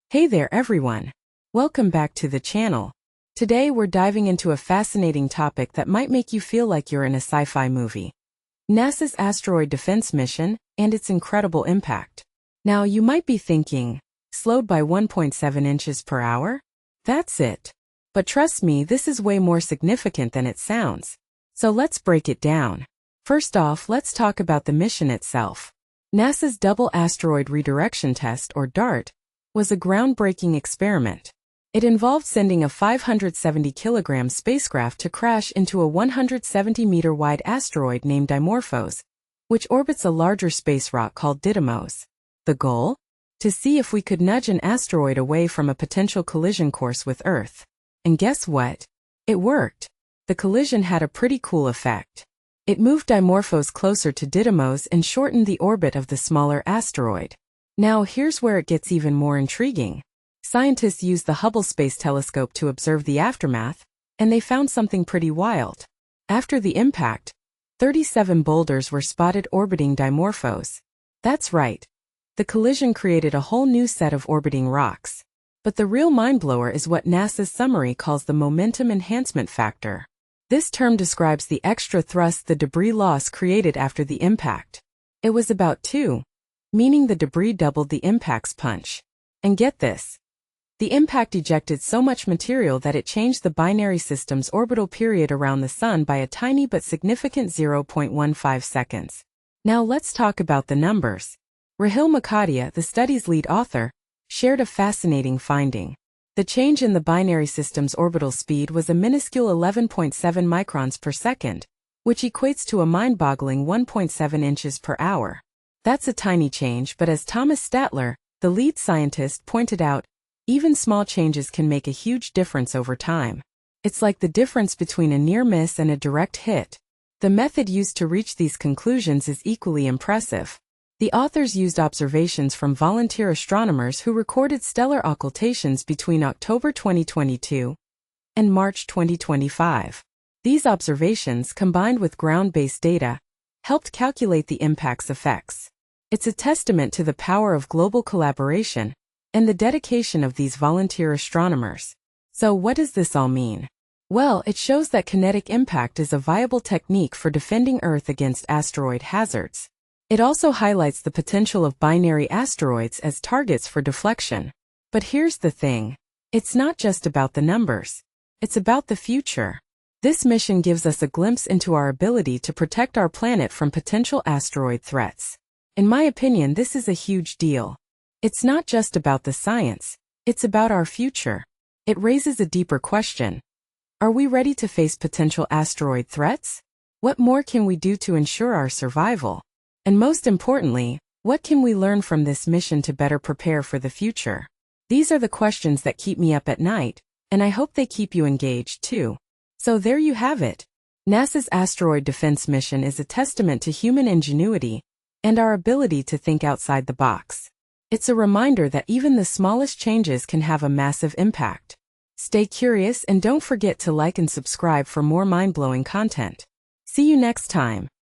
Hey there everyone! Welcome back to the channel. Today we're diving into a fascinating topic that might make you feel like you're in a sci-fi movie. NASA's asteroid defense mission and its incredible impact. Now you might be thinking, slowed by 1.7 inches per hour? That's it. But trust me, this is way more significant than it sounds. So let's break it down. First off, let's talk about the mission itself. NASA's Double Asteroid Redirection Test, or DART, was a groundbreaking experiment. It involved sending a 570-kilogram spacecraft to crash into a 170-meter-wide asteroid named Dimorphos, which orbits a larger space rock called Didymos. The goal? To see if we could nudge an asteroid away from a potential collision course with Earth. And guess what? It worked. The collision had a pretty cool effect. It moved Dimorphos closer to Didymos and shortened the orbit of the smaller asteroid. Now here's where it gets even more intriguing. Scientists used the Hubble Space Telescope to observe the aftermath, and they found something pretty wild. After the impact, 37 boulders were spotted orbiting Dimorphos. That's right. The collision created a whole new set of orbiting rocks. But the real mindblower is what NASA's summary calls the momentum enhancement factor. This term describes the extra thrust the debris loss created after the impact. It was about 2, meaning the debris doubled the impact's punch. And get this. The impact ejected so much material that it changed the binary system's orbital period around the Sun by a tiny but significant 0.15 seconds. Now let's talk about the numbers. Rahil Mukhadia, the study's lead author, shared a fascinating finding. The change in the binary system's orbital speed was a minuscule 11.7 microns per second, which equates to a mind-boggling 1.7 inches per hour. That's a tiny change, but as Thomas Statler, the lead scientist, pointed out, even small changes can make a huge difference over time. It's like the difference between a near miss and a direct hit. The method used to reach these conclusions is equally impressive. The authors used observations from volunteer astronomers who recorded stellar occultations between October 2022 and March 2025. These observations, combined with ground-based data, helped calculate the impact's effects. It's a testament to the power of global collaboration and the dedication of these volunteer astronomers. So what does this all mean? Well, it shows that kinetic impact is a viable technique for defending Earth against asteroid hazards. It also highlights the potential of binary asteroids as targets for deflection. But here's the thing. It's not just about the numbers. It's about the future. This mission gives us a glimpse into our ability to protect our planet from potential asteroid threats. In my opinion, this is a huge deal. It's not just about the science. It's about our future. It raises a deeper question. Are we ready to face potential asteroid threats? What more can we do to ensure our survival? And most importantly, what can we learn from this mission to better prepare for the future? These are the questions that keep me up at night, and I hope they keep you engaged too. So there you have it. NASA's asteroid defense mission is a testament to human ingenuity and our ability to think outside the box. It's a reminder that even the smallest changes can have a massive impact. Stay curious and don't forget to like and subscribe for more mind-blowing content. See you next time.